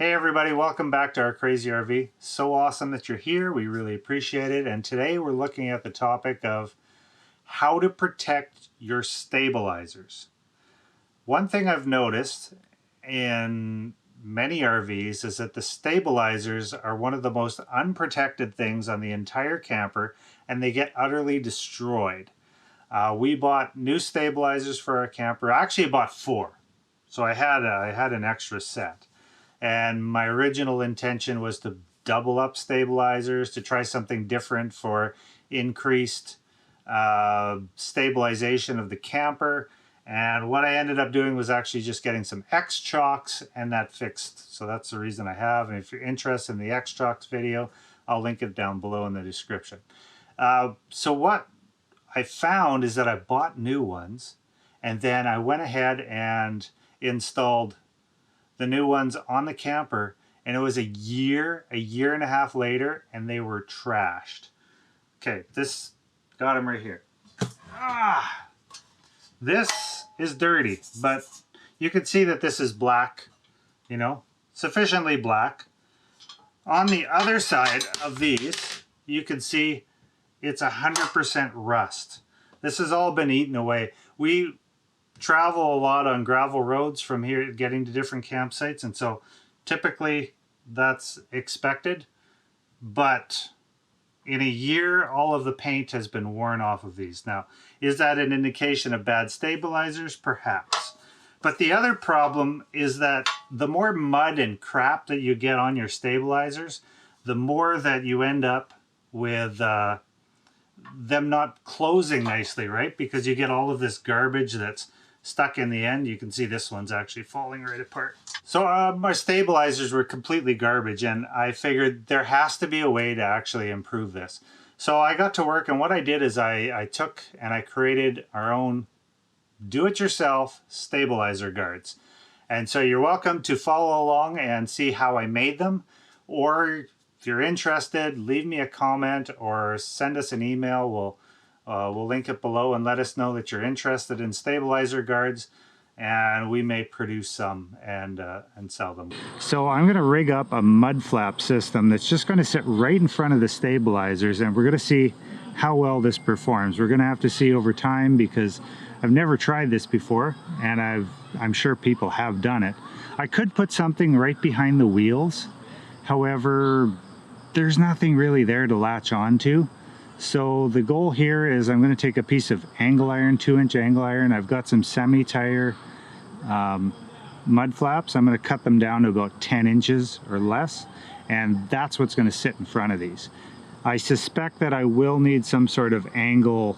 Hey everybody, welcome back to our Crazy RV. So awesome that you're here. We really appreciate it. And today we're looking at the topic of how to protect your stabilizers. One thing I've noticed in many RVs is that the stabilizers are one of the most unprotected things on the entire camper, and they get utterly destroyed. We bought new stabilizers for our camper. I actually bought 4. So I had an extra set. And my original intention was to double up stabilizers to try something different for increased stabilization of the camper. And what I ended up doing was actually just getting some X-Chocks, and that fixed. So that's the reason I have. And if you're interested in the X-Chocks video, I'll link it down below in the description. So what I found is that I bought new ones, and then I went ahead and installed the new ones on the camper, and it was a year and a half later, and they were trashed. Okay, this got them right here. This is dirty, but you can see that this is black, you know, sufficiently black. On the other side of these, you can see it's 100% rust. This has all been eaten away. We travel a lot on gravel roads from here getting to different campsites, and so typically that's expected, but in a year all of the paint has been worn off of these. Now, is that an indication of bad stabilizers? Perhaps. But the other problem is that the more mud and crap that you get on your stabilizers, the more that you end up with them not closing nicely, right? Because you get all of this garbage that's stuck in the end. You can see this one's actually falling right apart. So my stabilizers were completely garbage, and I figured there has to be a way to actually improve this. So I got to work, and what I did is I took and I created our own do-it-yourself stabilizer guards. And so you're welcome to follow along and see how I made them, or if you're interested, leave me a comment or send us an email. We'll link it below and let us know that you're interested in stabilizer guards, and we may produce some and sell them. So I'm going to rig up a mud flap system that's just going to sit right in front of the stabilizers, and we're going to see how well this performs. We're going to have to see over time, because I've never tried this before, and I'm sure people have done it. I could put something right behind the wheels. However, there's nothing really there to latch onto. So the goal here is I'm going to take a piece of angle iron, 2-inch angle iron. I've got some semi-tire mud flaps. I'm going to cut them down to about 10 inches or less, and that's what's going to sit in front of these. I suspect that I will need some sort of angle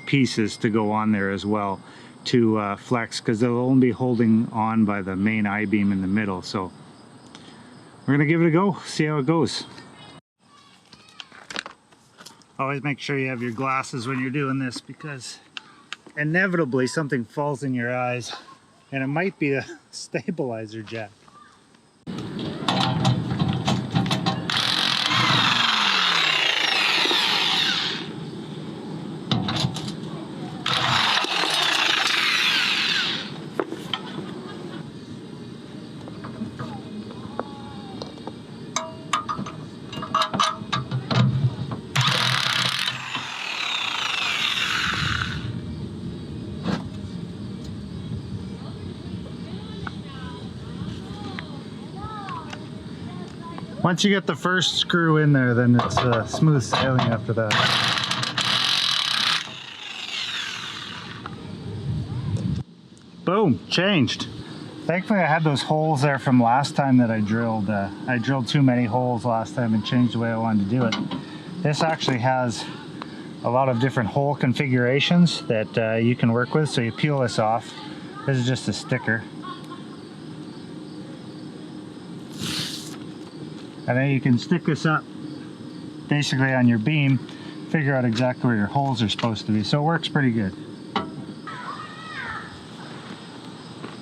pieces to go on there as well to flex, because they'll only be holding on by the main I-beam in the middle. So we're going to give it a go, see how it goes. Always make sure you have your glasses when you're doing this, because inevitably something falls in your eyes, and it might be a stabilizer jack. Once you get the first screw in there, then it's smooth sailing after that. Boom, changed. Thankfully I had those holes there from last time that I drilled. I drilled too many holes last time and changed the way I wanted to do it. This actually has a lot of different hole configurations that you can work with. So you peel this off. This is just a sticker. And then you can stick this up basically on your beam, figure out exactly where your holes are supposed to be. So it works pretty good.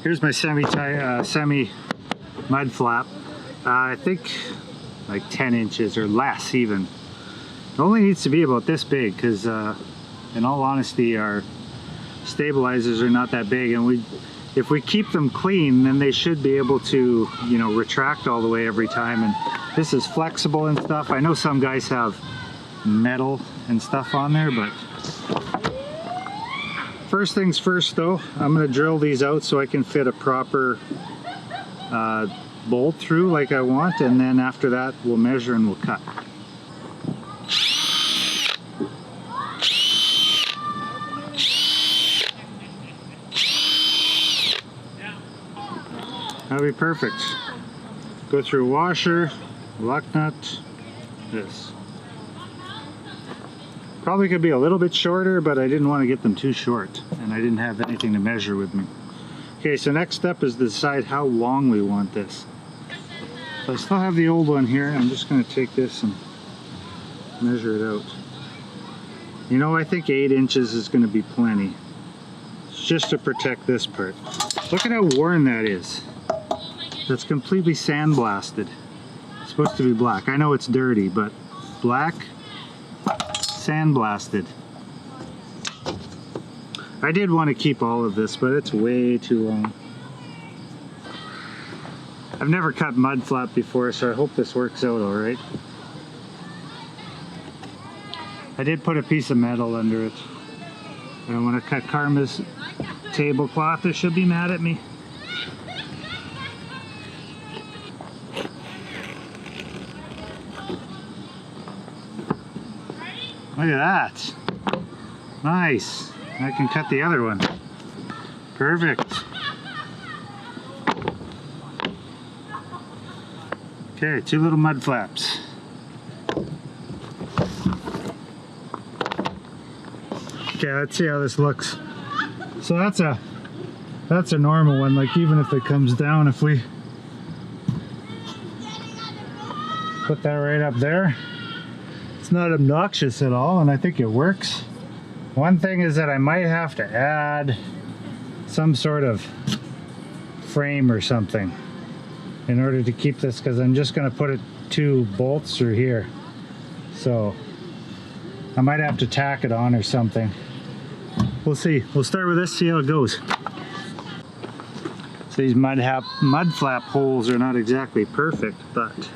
Here's my semi mud flap. I think like 10 inches or less even. It only needs to be about this big, because in all honesty our stabilizers are not that big, and if we keep them clean, then they should be able to, you know, retract all the way every time. And this is flexible and stuff. I know some guys have metal and stuff on there, but first things first though, I'm going to drill these out so I can fit a proper bolt through like I want, and then after that we'll measure and we'll cut. That'll be perfect. Go through washer, lock nut, this. Probably could be a little bit shorter, but I didn't want to get them too short, and I didn't have anything to measure with me. Okay, so next step is to decide how long we want this. So I still have the old one here. I'm just going to take this and measure it out. You know, I think 8 inches is going to be plenty. It's just to protect this part. Look at how worn that is. That's completely sandblasted. It's supposed to be black. I know it's dirty, but black, sandblasted. I did want to keep all of this, but it's way too long. I've never cut mud flap before, so I hope this works out all right. I did put a piece of metal under it. I don't want to cut Carma's tablecloth, or she'll be mad at me. Look at that. Nice. I can cut the other one. Perfect. Okay, 2 little mud flaps. Okay, let's see how this looks. So that's a normal one. Like, even if it comes down, if we put that right up there, it's not obnoxious at all, and I think it works. One thing is that I might have to add some sort of frame or something in order to keep this, because I'm just going to put 2 bolts through here. So I might have to tack it on or something. We'll see. We'll start with this, see how it goes. So these mud flap holes are not exactly perfect, but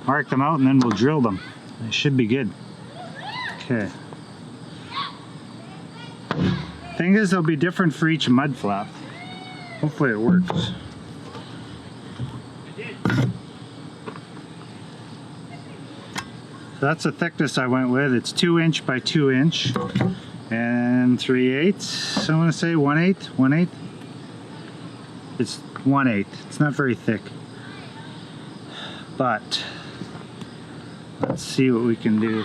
mark them out and then we'll drill them. They should be good. Okay. Thing is, they'll be different for each mud flap. Hopefully it works. So that's the thickness I went with. It's 2 inch by 2 inch and 3/8. I want to say 1/8. 1/8. It's 1/8. It's not very thick, but let's see what we can do.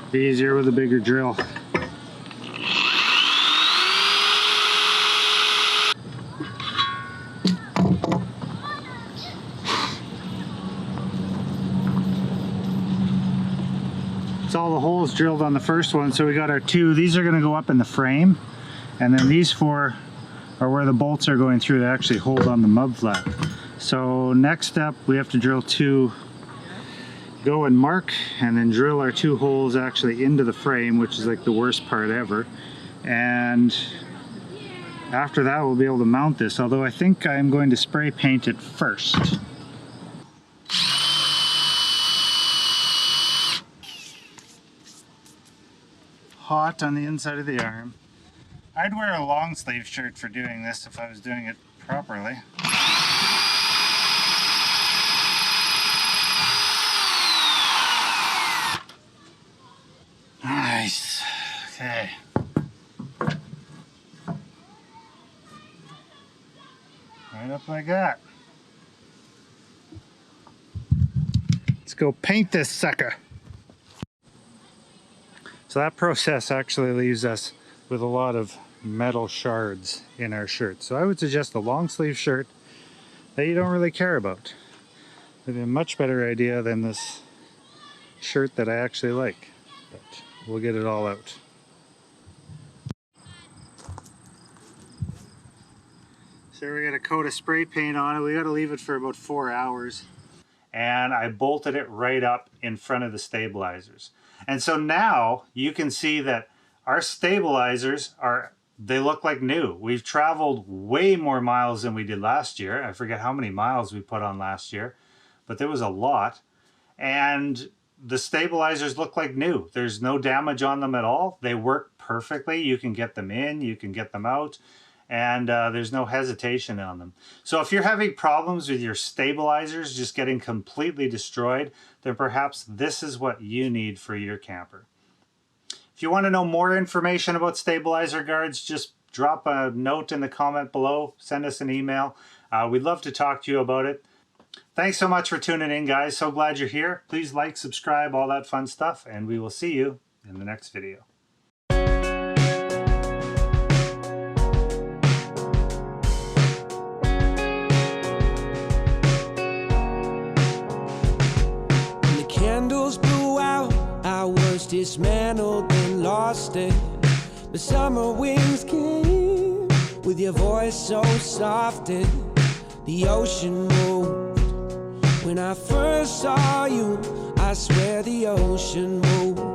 Be easier with a bigger drill. It's all the holes drilled on the first one, so we got our 2. These are going to go up in the frame, and then these 4 are where the bolts are going through to actually hold on the mud flap. So next step, we have to drill 2, go and mark, and then drill our 2 holes actually into the frame, which is like the worst part ever. And after that, we'll be able to mount this, although I think I'm going to spray paint it first. Hot on the inside of the arm. I'd wear a long sleeve shirt for doing this if I was doing it properly. Nice. Okay. Right up like that. Let's go paint this sucker. So that process actually leaves us with a lot of metal shards in our shirt. So I would suggest a long sleeve shirt that you don't really care about. It'd be a much better idea than this shirt that I actually like. But we'll get it all out. So we're gonna coat a spray paint on it. We gotta leave it for about 4 hours. And I bolted it right up in front of the stabilizers. And so now you can see that our stabilizers they look like new. We've traveled way more miles than we did last year. I forget how many miles we put on last year, but there was a lot. And the stabilizers look like new. There's no damage on them at all. They work perfectly. You can get them in, you can get them out, and there's no hesitation on them. So if you're having problems with your stabilizers just getting completely destroyed, then perhaps this is what you need for your camper. If you want to know more information about stabilizer guards, just drop a note in the comment below, send us an email. We'd love to talk to you about it. Thanks so much for tuning in, guys. So glad you're here. Please like, subscribe, all that fun stuff, and we will see you in the next video. Dismantled and lost it. The summer winds came with your voice so soft, and the ocean moved. When I first saw you, I swear the ocean moved.